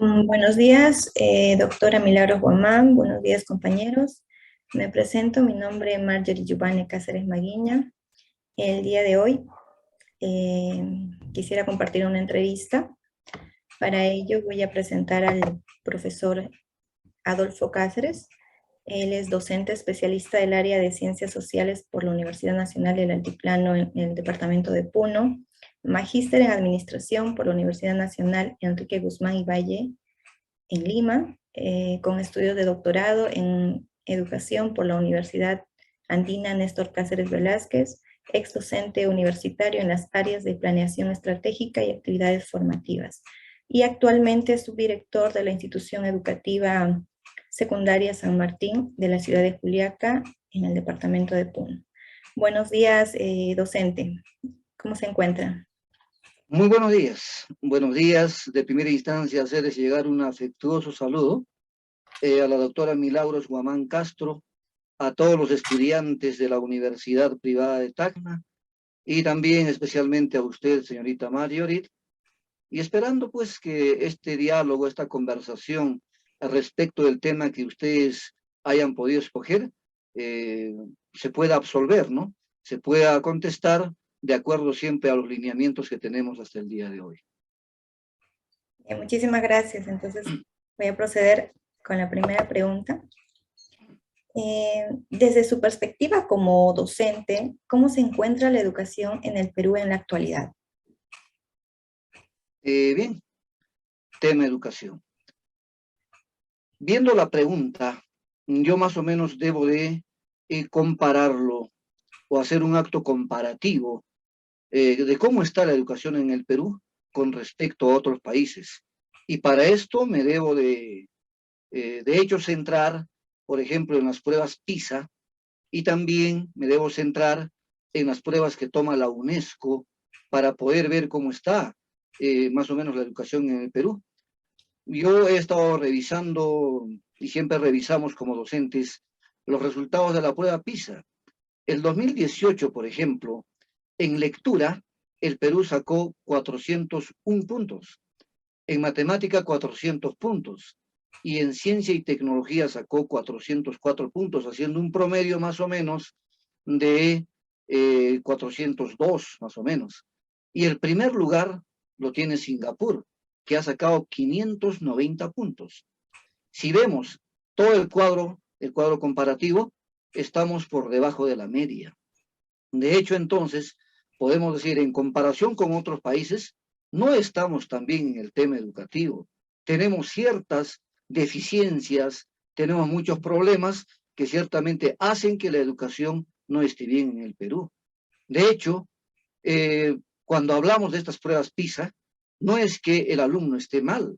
Buenos días, doctora Milagros Guamán. Buenos días, compañeros. Me presento, mi nombre es Marjorie Giovanni Cáceres Maguiña. El día de hoy quisiera compartir una entrevista. Para ello voy a presentar al profesor Adolfo Cáceres. Él es docente especialista del área de Ciencias Sociales por la Universidad Nacional del Altiplano en el departamento de Puno, magíster en Administración por la Universidad Nacional Enrique Guzmán y Valle en Lima, con estudios de doctorado en Educación por la Universidad Andina Néstor Cáceres Velázquez, ex docente universitario en las áreas de planeación estratégica y actividades formativas. Y actualmente es subdirector de la institución educativa secundaria San Martín de la ciudad de Juliaca, en el departamento de Puno. Buenos días, docente. ¿Cómo se encuentra? Muy buenos días. Buenos días. De primera instancia, hacerles llegar un afectuoso saludo a la doctora Milagros Guamán Castro, a todos los estudiantes de la Universidad Privada de Tacna y también especialmente a usted, señorita Marjorie, y esperando pues que este diálogo, esta conversación respecto del tema que ustedes hayan podido escoger, eh, se pueda absolver, ¿no? Se pueda contestar de acuerdo siempre a los lineamientos que tenemos hasta el día de hoy. Muchísimas gracias. Entonces voy a proceder con la primera pregunta. Desde su perspectiva como docente, ¿cómo se encuentra la educación en el Perú en la actualidad? Bien, tema educación. Viendo la pregunta, yo más o menos debo de compararlo o hacer un acto comparativo de cómo está la educación en el Perú con respecto a otros países. Y para esto me debo de hecho, centrar, por ejemplo, en las pruebas PISA y también me debo centrar en las pruebas que toma la UNESCO para poder ver cómo está más o menos la educación en el Perú. Yo he estado revisando y siempre revisamos como docentes los resultados de la prueba PISA. El 2018, por ejemplo, en lectura, el Perú sacó 401 puntos, en matemática 400 puntos, y en ciencia y tecnología sacó 404 puntos, haciendo un promedio más o menos de 402, más o menos. Y el primer lugar lo tiene Singapur, que ha sacado 590 puntos. Si vemos todo el cuadro comparativo, estamos por debajo de la media. De hecho, entonces, podemos decir, en comparación con otros países, no estamos tan bien en el tema educativo. Tenemos ciertas deficiencias, tenemos muchos problemas que ciertamente hacen que la educación no esté bien en el Perú. De hecho, cuando hablamos de estas pruebas PISA, no es que el alumno esté mal,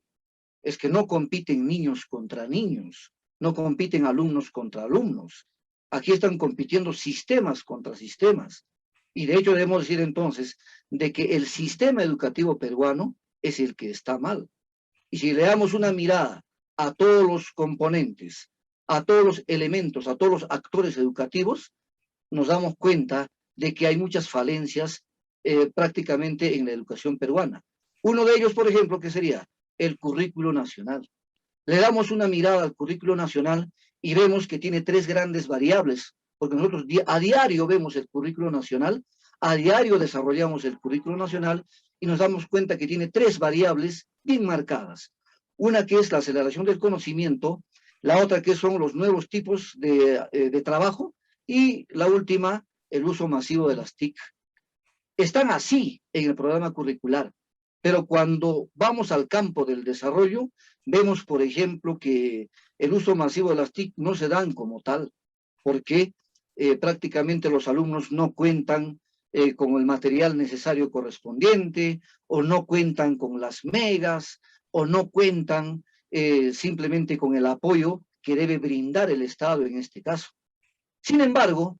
es que no compiten niños contra niños, no compiten alumnos contra alumnos. Aquí están compitiendo sistemas contra sistemas. Y de hecho debemos decir entonces de que el sistema educativo peruano es el que está mal. Y si le damos una mirada a todos los componentes, a todos los elementos, a todos los actores educativos, nos damos cuenta de que hay muchas falencias prácticamente en la educación peruana. Uno de ellos, por ejemplo, que sería el currículo nacional. Le damos una mirada al currículo nacional y vemos que tiene tres grandes variables, porque nosotros a diario vemos el currículo nacional, a diario desarrollamos el currículo nacional y nos damos cuenta que tiene tres variables bien marcadas. Una que es la aceleración del conocimiento, la otra que son los nuevos tipos de trabajo y la última, el uso masivo de las TIC. Están así en el programa curricular, pero cuando vamos al campo del desarrollo, vemos, por ejemplo, que el uso masivo de las TIC no se dan como tal, porque prácticamente los alumnos no cuentan con el material necesario correspondiente, o no cuentan con las megas, o no cuentan simplemente con el apoyo que debe brindar el Estado en este caso. Sin embargo,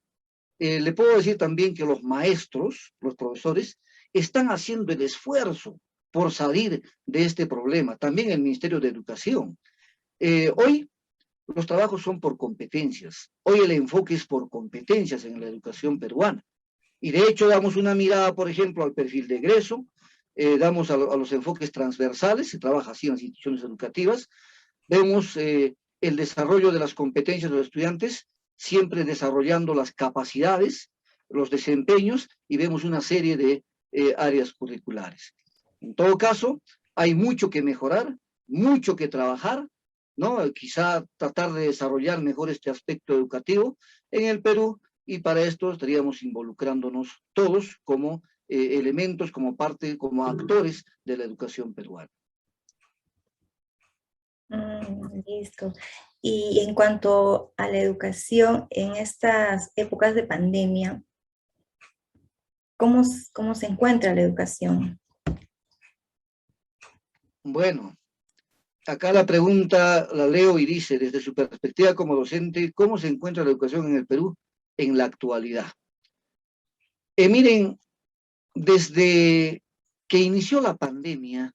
le puedo decir también que los maestros, los profesores, están haciendo el esfuerzo por salir de este problema. También el Ministerio de Educación. Hoy los trabajos son por competencias. Hoy el enfoque es por competencias en la educación peruana. Y de hecho damos una mirada, por ejemplo, al perfil de egreso, damos a los enfoques transversales, se trabaja así en las instituciones educativas, vemos el desarrollo de las competencias de los estudiantes, siempre desarrollando las capacidades, los desempeños, y vemos una serie de áreas curriculares. En todo caso, hay mucho que mejorar, mucho que trabajar, ¿no? Quizá tratar de desarrollar mejor este aspecto educativo en el Perú, y para esto estaríamos involucrándonos todos como elementos, como parte, como actores de la educación peruana. Listo. Y en cuanto a la educación en estas épocas de pandemia, ¿cómo se encuentra la educación? Bueno, acá la pregunta la leo y dice, desde su perspectiva como docente, ¿cómo se encuentra la educación en el Perú en la actualidad? Miren, desde que inició la pandemia,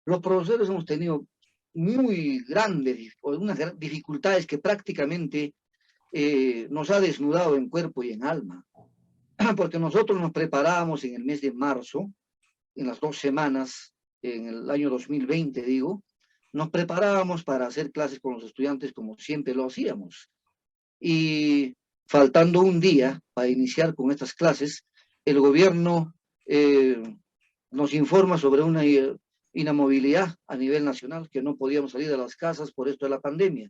los profesores hemos tenido muy grandes, unas dificultades que prácticamente nos ha desnudado en cuerpo y en alma, porque nosotros nos preparábamos en el mes de marzo, en las 2 semanas, en el año 2020, digo, nos preparábamos para hacer clases con los estudiantes como siempre lo hacíamos. Y faltando un día para iniciar con estas clases, el gobierno nos informa sobre una inamovilidad a nivel nacional, que no podíamos salir de las casas por esto de la pandemia.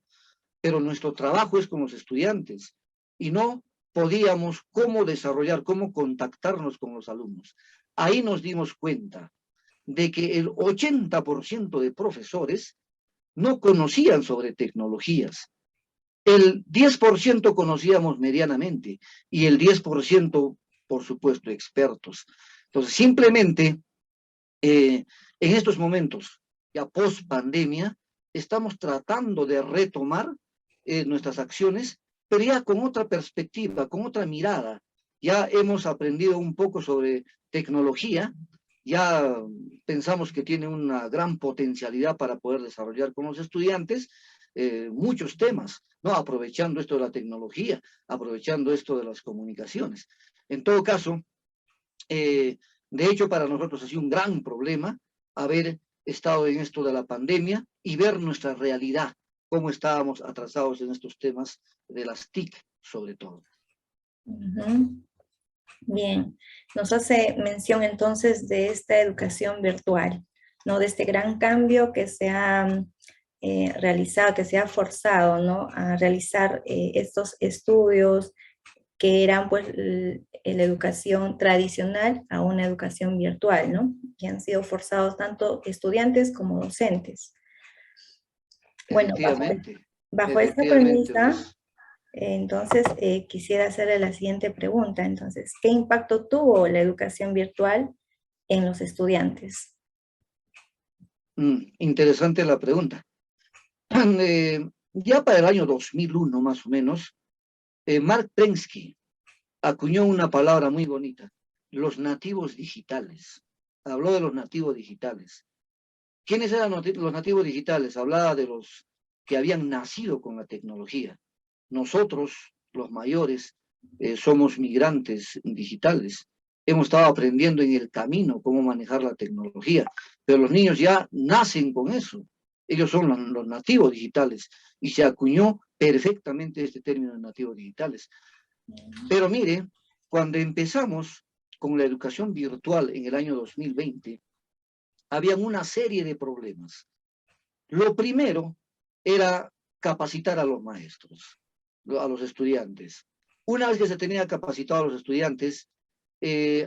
Pero nuestro trabajo es con los estudiantes y no podíamos cómo desarrollar, cómo contactarnos con los alumnos. Ahí nos dimos cuenta de que el 80% de profesores no conocían sobre tecnologías. El 10% conocíamos medianamente y el 10%, por supuesto, expertos. Entonces, simplemente, en estos momentos, ya post pandemia, estamos tratando de retomar nuestras acciones, pero ya con otra perspectiva, con otra mirada. Ya hemos aprendido un poco sobre tecnología, ya pensamos que tiene una gran potencialidad para poder desarrollar con los estudiantes muchos temas, ¿no? Aprovechando esto de la tecnología, aprovechando esto de las comunicaciones. En todo caso, de hecho, para nosotros ha sido un gran problema haber estado en esto de la pandemia y ver nuestra realidad, cómo estábamos atrasados en estos temas de las TIC, sobre todo. Bien, nos hace mención entonces de esta educación virtual, ¿no? De este gran cambio que se ha realizado, que se ha forzado, ¿no? A realizar estos estudios que eran pues la educación tradicional a una educación virtual, ¿no? Que han sido forzados tanto estudiantes como docentes. Bueno, Efectivamente, bajo esta efectivamente, premisa, Luis. entonces quisiera hacerle la siguiente pregunta. Entonces, ¿qué impacto tuvo la educación virtual en los estudiantes? Interesante la pregunta. Ya para el año 2001, más o menos, Mark Prensky acuñó una palabra muy bonita, los nativos digitales. Habló de los nativos digitales. ¿Quiénes eran los nativos digitales? Hablaba de los que habían nacido con la tecnología. Nosotros, los mayores, somos migrantes digitales. Hemos estado aprendiendo en el camino cómo manejar la tecnología, pero los niños ya nacen con eso. Ellos son los nativos digitales y se acuñó perfectamente este término de nativos digitales. Pero mire, cuando empezamos con la educación virtual en el año 2020, habían una serie de problemas. Lo primero era capacitar a los maestros, a los estudiantes. Una vez que se tenía capacitado a los estudiantes,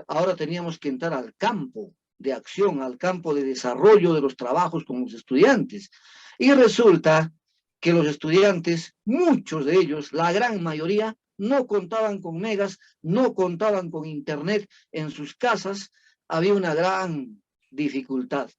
ahora teníamos que entrar al campo de acción, al campo de desarrollo de los trabajos con los estudiantes. Y resulta que los estudiantes, muchos de ellos, la gran mayoría, no contaban con megas, no contaban con internet en sus casas. Había una gran dificultad.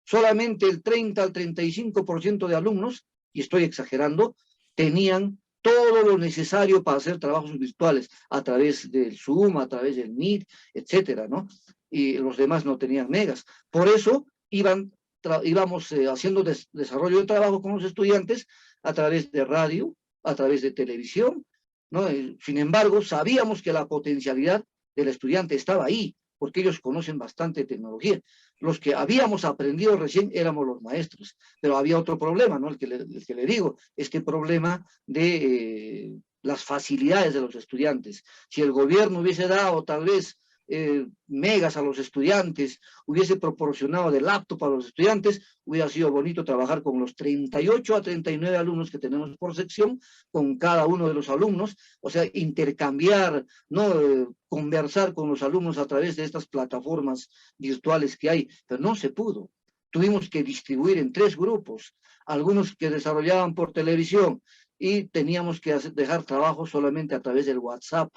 Solamente el 30 al 35% de alumnos, y estoy exagerando, tenían todo lo necesario para hacer trabajos virtuales a través del Zoom, a través del Meet, etcétera, ¿no? Y los demás no tenían megas. Por eso íbamos haciendo desarrollo de trabajo con los estudiantes a través de radio, a través de televisión, ¿no? Sin embargo, sabíamos que la potencialidad del estudiante estaba ahí, porque ellos conocen bastante tecnología. Los que habíamos aprendido recién éramos los maestros, pero había otro problema, ¿no? El que le digo, este problema de las facilidades de los estudiantes. Si el gobierno hubiese dado tal vez megas a los estudiantes, hubiese proporcionado de laptop a los estudiantes, hubiera sido bonito trabajar con los 38 a 39 alumnos que tenemos por sección, con cada uno de los alumnos, o sea, intercambiar, ¿no? Conversar con los alumnos a través de estas plataformas virtuales que hay, pero no se pudo. Tuvimos que distribuir en 3 grupos, algunos que desarrollaban por televisión y teníamos que dejar trabajo solamente a través del WhatsApp,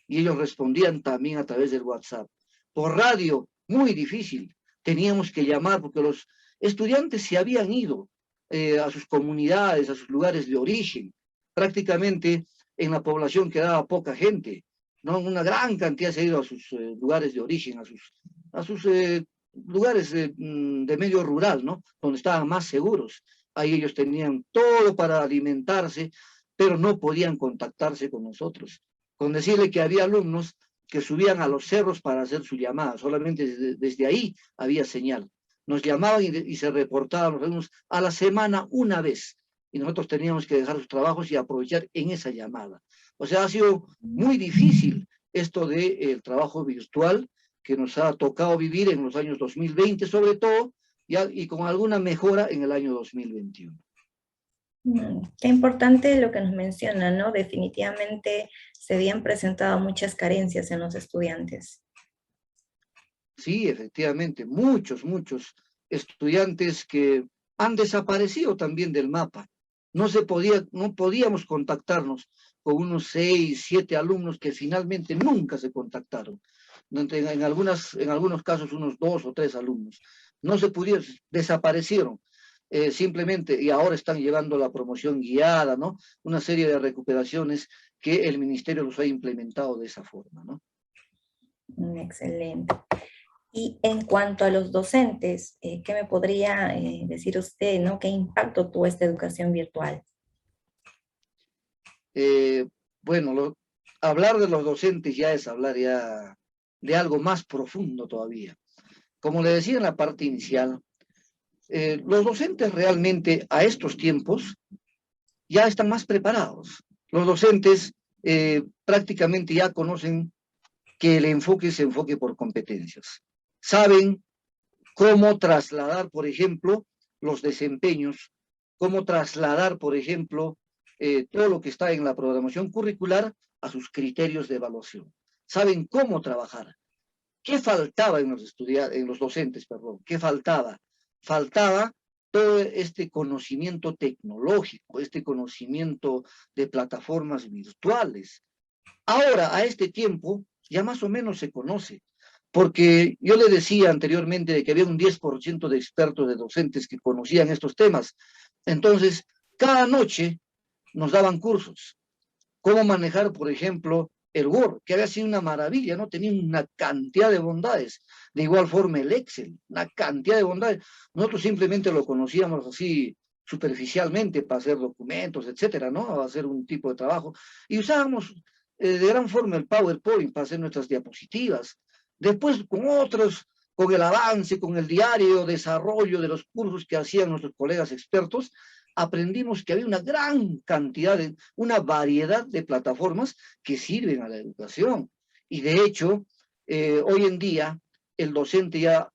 y ellos respondían también a través del WhatsApp. Por radio, muy difícil. Teníamos que llamar porque los estudiantes se habían ido a sus comunidades, a sus lugares de origen. Prácticamente en la población quedaba poca gente, ¿no? Una gran cantidad se ha ido a sus lugares de origen, a sus lugares de medio rural, ¿no? Donde estaban más seguros. Ahí ellos tenían todo para alimentarse, pero no podían contactarse con nosotros. Con decirle que había alumnos que subían a los cerros para hacer su llamada, solamente desde ahí había señal. Nos llamaban y se reportaban los alumnos a la semana una vez, y nosotros teníamos que dejar sus trabajos y aprovechar en esa llamada. O sea, ha sido muy difícil esto del trabajo virtual que nos ha tocado vivir en los años 2020 sobre todo, y con alguna mejora en el año 2021. Qué importante lo que nos menciona, ¿no? Definitivamente se habían presentado muchas carencias en los estudiantes. Sí, efectivamente, muchos estudiantes que han desaparecido también del mapa. No podíamos contactarnos con unos 6, 7 alumnos que finalmente nunca se contactaron. En algunos casos unos 2 o 3 alumnos. No se pudieron, desaparecieron. Simplemente, y ahora están llevando la promoción guiada, ¿no? Una serie de recuperaciones que el ministerio los ha implementado de esa forma, ¿no? Excelente. Y en cuanto a los docentes, ¿qué me podría decir usted, ¿no? ¿Qué impacto tuvo esta educación virtual? Bueno, hablar de los docentes ya es hablar ya de algo más profundo todavía. Como le decía en la parte inicial, los docentes realmente a estos tiempos ya están más preparados. Los docentes prácticamente ya conocen que el enfoque es enfoque por competencias. Saben cómo trasladar, por ejemplo, los desempeños, cómo trasladar, por ejemplo, todo lo que está en la programación curricular a sus criterios de evaluación. Saben cómo trabajar. ¿Qué faltaba en los docentes, perdón? ¿Qué faltaba? Faltaba todo este conocimiento tecnológico, este conocimiento de plataformas virtuales. Ahora, a este tiempo, ya más o menos se conoce, porque yo le decía anteriormente de que había un 10% de expertos, de docentes que conocían estos temas. Entonces, cada noche nos daban cursos. Cómo manejar, por ejemplo, el Word, que había sido una maravilla, ¿no? Tenía una cantidad de bondades. De igual forma el Excel, una cantidad de bondades. Nosotros simplemente lo conocíamos así superficialmente para hacer documentos, etcétera, ¿no? Hacer un tipo de trabajo. Y usábamos de gran forma el PowerPoint para hacer nuestras diapositivas. Después con el avance, con el diario desarrollo de los cursos que hacían nuestros colegas expertos, aprendimos que había una gran cantidad, una variedad de plataformas que sirven a la educación. Y de hecho, hoy en día, el docente ya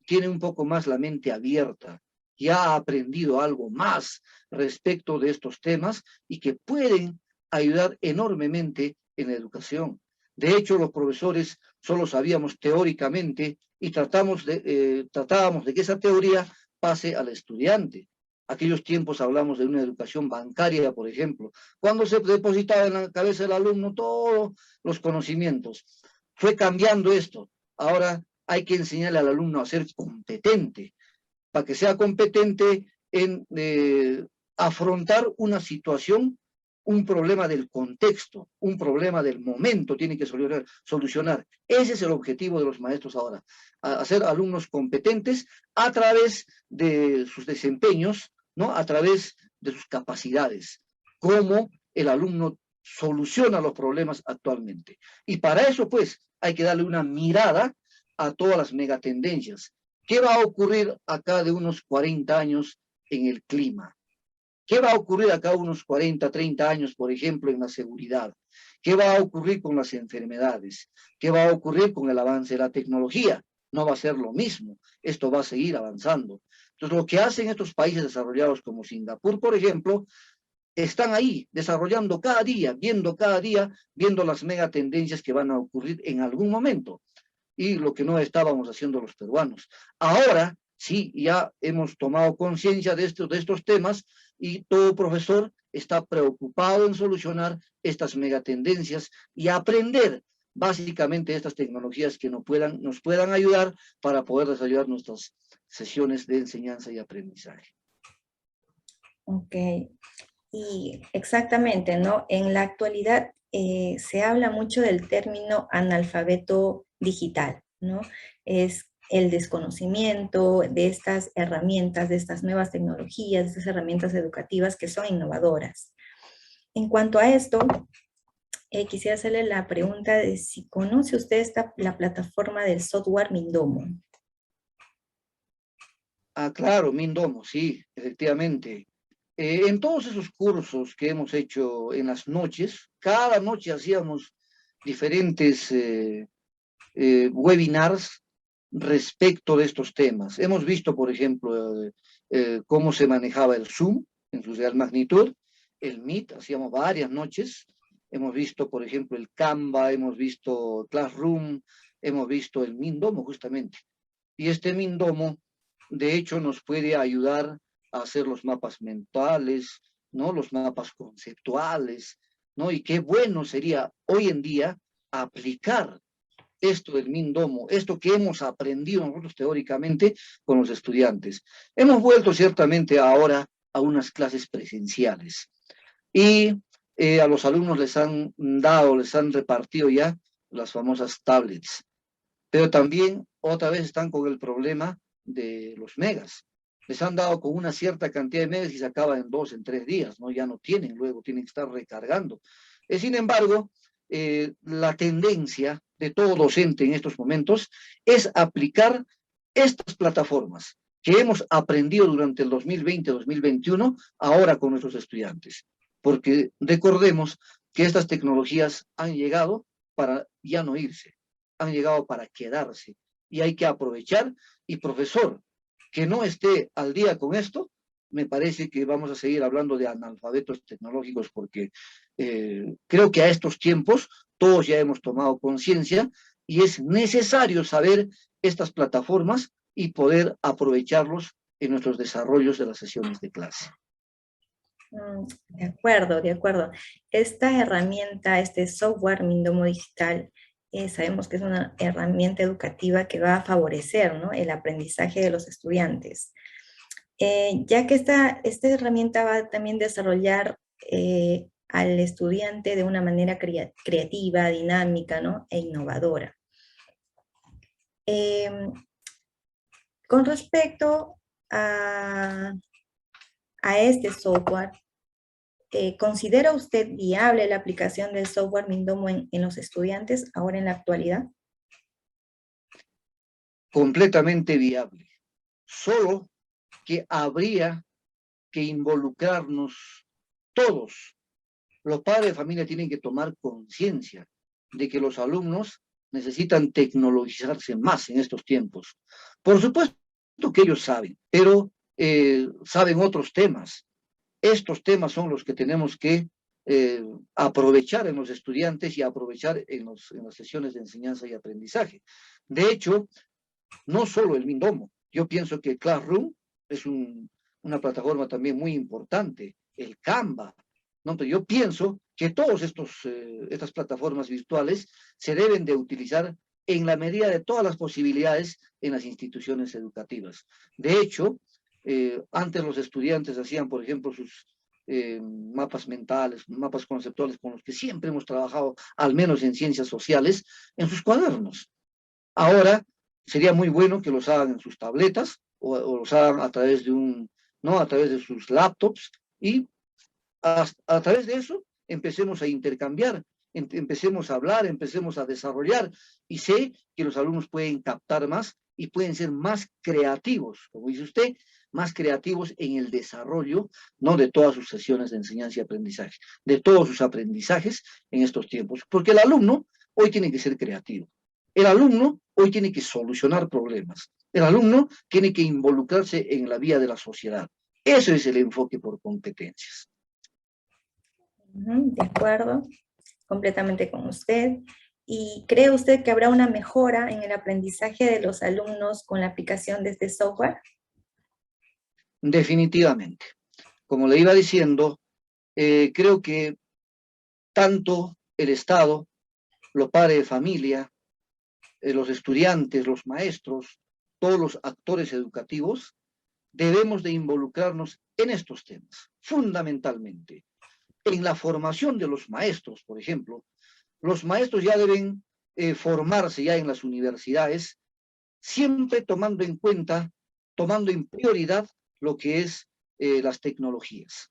tiene un poco más la mente abierta, ya ha aprendido algo más respecto de estos temas y que pueden ayudar enormemente en la educación. De hecho, los profesores solo sabíamos teóricamente y tratábamos de que esa teoría pase al estudiante. Aquellos tiempos hablamos de una educación bancaria, por ejemplo, cuando se depositaba en la cabeza del alumno todos los conocimientos. Fue cambiando esto. Ahora hay que enseñarle al alumno a ser competente, para que sea competente en afrontar una situación, un problema del contexto, un problema del momento, tiene que solucionar. Ese es el objetivo de los maestros ahora, hacer alumnos competentes a través de sus desempeños, ¿no? A través de sus capacidades, cómo el alumno soluciona los problemas actualmente. Y para eso, pues, hay que darle una mirada a todas las megatendencias. ¿Qué va a ocurrir acá de unos 40 años en el clima? ¿Qué va a ocurrir acá unos 40, 30 años, por ejemplo, en la seguridad? ¿Qué va a ocurrir con las enfermedades? ¿Qué va a ocurrir con el avance de la tecnología? No va a ser lo mismo. Esto va a seguir avanzando. Entonces, lo que hacen estos países desarrollados como Singapur, por ejemplo, están ahí desarrollando cada día, viendo las megatendencias que van a ocurrir en algún momento y lo que no estábamos haciendo los peruanos. Ahora sí, ya hemos tomado conciencia de estos temas y todo profesor está preocupado en solucionar estas megatendencias y aprender básicamente estas tecnologías que nos puedan ayudar para poder desarrollar nuestras sesiones de enseñanza y aprendizaje. Ok, y exactamente, ¿no? En la actualidad se habla mucho del término analfabeto digital, ¿no? Es el desconocimiento de estas herramientas, de estas nuevas tecnologías, de estas herramientas educativas que son innovadoras. En cuanto a esto, quisiera hacerle la pregunta de si conoce usted la plataforma del software Mindomo. Ah, claro, Mindomo, sí, efectivamente. En todos esos cursos que hemos hecho en las noches, cada noche hacíamos diferentes webinars respecto de estos temas. Hemos visto, por ejemplo, cómo se manejaba el Zoom en su real magnitud, el Meet, hacíamos varias noches. Hemos visto, por ejemplo, el Canva, hemos visto Classroom, hemos visto el Mindomo justamente. Y este Mindomo, de hecho, nos puede ayudar a hacer los mapas mentales, ¿no? Los mapas conceptuales, ¿no? Y qué bueno sería hoy en día aplicar esto del Mindomo, esto que hemos aprendido nosotros teóricamente con los estudiantes. Hemos vuelto ciertamente ahora a unas clases presenciales y a los alumnos les han repartido ya las famosas tablets, pero también otra vez están con el problema de los megas. Les han dado con una cierta cantidad de megas y se acaba en 2, en 3 días, ¿no? Ya no tienen, luego tienen que estar recargando. Sin embargo, la tendencia de todo docente en estos momentos es aplicar estas plataformas que hemos aprendido durante el 2020-2021, ahora con nuestros estudiantes. Porque recordemos que estas tecnologías han llegado para ya no irse, han llegado para quedarse y hay que aprovechar. Y profesor, que no esté al día con esto, me parece que vamos a seguir hablando de analfabetos tecnológicos porque creo que a estos tiempos todos ya hemos tomado conciencia y es necesario saber estas plataformas y poder aprovecharlos en nuestros desarrollos de las sesiones de clase. De acuerdo, de acuerdo. Esta herramienta, este software Mindomo Digital, sabemos que es una herramienta educativa que va a favorecer, ¿no?, el aprendizaje de los estudiantes. Ya que esta herramienta va a también desarrollar al estudiante de una manera creativa, dinámica, ¿no?, e innovadora. Con respecto a este software, ¿considera usted viable la aplicación del software Mindomo en los estudiantes ahora en la actualidad? Completamente viable. Solo que habría que involucrarnos todos. Los padres de familia tienen que tomar conciencia de que los alumnos necesitan tecnologizarse más en estos tiempos. Por supuesto que ellos saben, pero saben otros temas. Estos temas son los que tenemos que aprovechar en los estudiantes y aprovechar en las sesiones de enseñanza y aprendizaje. De hecho, no solo el Mindomo, yo pienso que Classroom es una plataforma también muy importante, el Canva, ¿no? Pero yo pienso que todas estas plataformas virtuales se deben de utilizar en la medida de todas las posibilidades en las instituciones educativas. De hecho, antes los estudiantes hacían, por ejemplo, sus mapas mentales, mapas conceptuales con los que siempre hemos trabajado, al menos en ciencias sociales, en sus cuadernos. Ahora sería muy bueno que los hagan en sus tabletas o los hagan a través de a través de sus laptops y a través de eso empecemos a intercambiar empecemos a hablar, empecemos a desarrollar, y sé que los alumnos pueden captar más y pueden ser más creativos, como dice usted, más creativos en el desarrollo, ¿no?, de todas sus sesiones de enseñanza y aprendizaje, de todos sus aprendizajes en estos tiempos, porque el alumno hoy tiene que ser creativo, el alumno hoy tiene que solucionar problemas, el alumno tiene que involucrarse en la vida de la sociedad. Eso es el enfoque por competencias. De acuerdo, completamente con usted. ¿Y cree usted que habrá una mejora en el aprendizaje de los alumnos con la aplicación de este software? Definitivamente. Como le iba diciendo, creo que tanto el Estado, los padres de familia, los estudiantes, los maestros, todos los actores educativos, debemos de involucrarnos en estos temas, fundamentalmente. En la formación de los maestros, por ejemplo, los maestros ya deben formarse ya en las universidades, siempre tomando en cuenta, tomando en prioridad lo que es las tecnologías.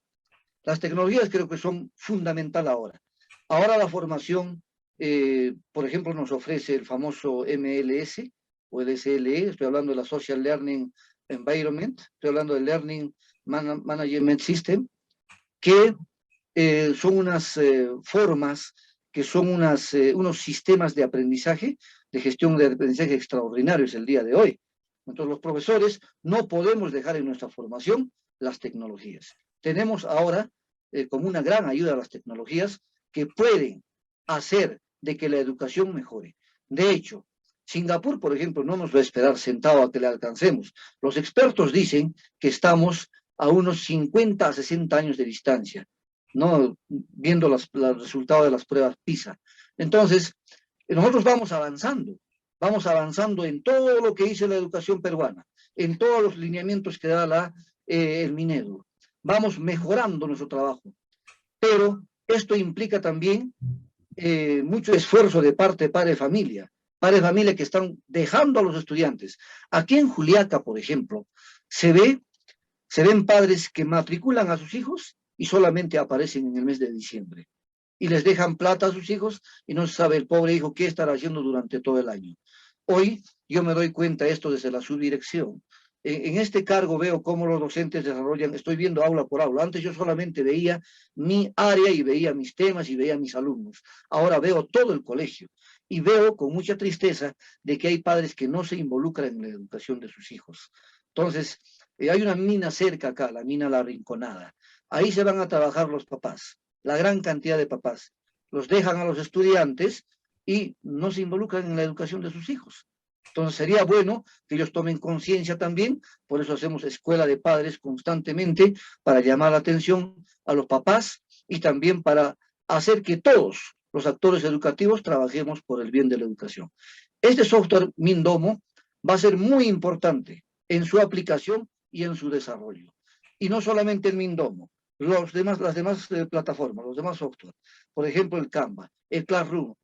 Las tecnologías creo que son fundamental ahora. Ahora la formación, por ejemplo, nos ofrece el famoso MLS o el SLE, estoy hablando de la Social Learning Environment, estoy hablando del Learning Management System, que son unas formas, que son unos sistemas de aprendizaje, de gestión de aprendizaje extraordinarios el día de hoy. Entonces los profesores no podemos dejar en nuestra formación las tecnologías. Tenemos ahora como una gran ayuda a las tecnologías que pueden hacer de que la educación mejore. De hecho, Singapur, por ejemplo, no nos va a esperar sentado a que le alcancemos. Los expertos dicen que estamos a unos 50 a 60 años de distancia, ¿no?, viendo los resultados de las pruebas PISA. Entonces, nosotros vamos avanzando en todo lo que dice la educación peruana, en todos los lineamientos que da el Minedu. Vamos mejorando nuestro trabajo, pero esto implica también mucho esfuerzo de parte de padres de familia que están dejando a los estudiantes. Aquí en Juliaca, por ejemplo, se ven padres que matriculan a sus hijos y solamente aparecen en el mes de diciembre. Y les dejan plata a sus hijos y no se sabe el pobre hijo qué estará haciendo durante todo el año. Hoy yo me doy cuenta de esto desde la subdirección. En este cargo veo cómo los docentes desarrollan, estoy viendo aula por aula. Antes yo solamente veía mi área y veía mis temas y veía mis alumnos. Ahora veo todo el colegio y veo con mucha tristeza de que hay padres que no se involucran en la educación de sus hijos. Entonces, hay una mina cerca acá, la mina La Rinconada. Ahí se van a trabajar los papás, la gran cantidad de papás. Los dejan a los estudiantes y no se involucran en la educación de sus hijos. Entonces sería bueno que ellos tomen conciencia también, por eso hacemos escuela de padres constantemente, para llamar la atención a los papás y también para hacer que todos los actores educativos trabajemos por el bien de la educación. Este software Mindomo va a ser muy importante en su aplicación y en su desarrollo. Y no solamente el Mindomo, las demás plataformas, los demás software, por ejemplo el Canva, el Classroom,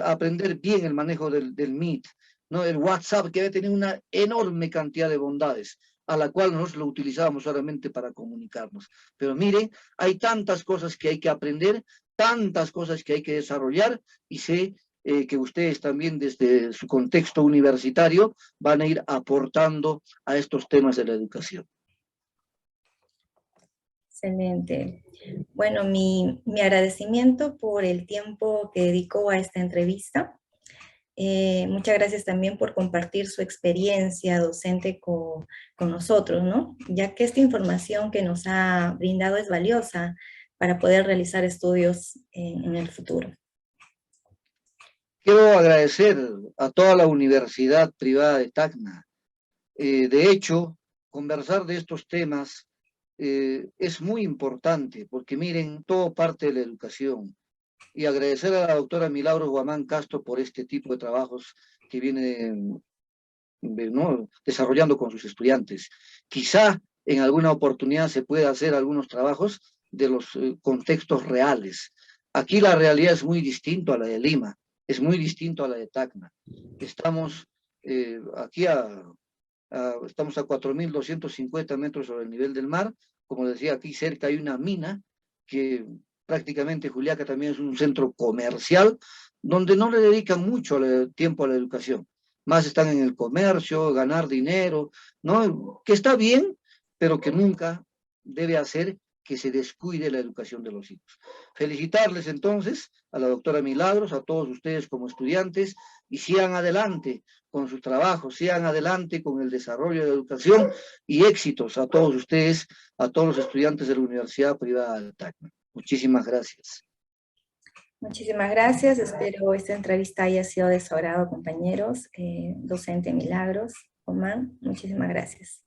aprender bien el manejo del Meet, ¿no?, el WhatsApp, que debe tener una enorme cantidad de bondades, a la cual nosotros lo utilizábamos solamente para comunicarnos. Pero miren, hay tantas cosas que hay que aprender, tantas cosas que hay que desarrollar, y sé que ustedes también desde su contexto universitario van a ir aportando a estos temas de la educación. Excelente. Bueno, mi agradecimiento por el tiempo que dedicó a esta entrevista. Muchas gracias también por compartir su experiencia docente con nosotros, ¿no? Ya que esta información que nos ha brindado es valiosa para poder realizar estudios en el futuro. Quiero agradecer a toda la Universidad Privada de Tacna. De hecho, conversar de estos temas es muy importante, porque miren, todo parte de la educación. Y agradecer a la doctora Milagros Guamán Castro por este tipo de trabajos que viene ¿no?, desarrollando con sus estudiantes. Quizá en alguna oportunidad se pueda hacer algunos trabajos de los contextos reales. Aquí la realidad es muy distinta a la de Lima, es muy distinto a la de Tacna. Estamos aquí estamos a 4.250 metros sobre el nivel del mar. Como decía, aquí cerca hay una mina que Prácticamente Juliaca también es un centro comercial donde no le dedican mucho tiempo a la educación. Más están en el comercio, ganar dinero, ¿no? Que está bien, pero que nunca debe hacer que se descuide la educación de los hijos. Felicitarles entonces a la doctora Milagros, a todos ustedes como estudiantes, y sigan adelante con sus trabajos, sigan adelante con el desarrollo de la educación y éxitos a todos ustedes, a todos los estudiantes de la Universidad Privada del Tacna. Muchísimas gracias. Muchísimas gracias. Espero esta entrevista haya sido de su agrado, compañeros. Docente Milagros, Omán, muchísimas gracias.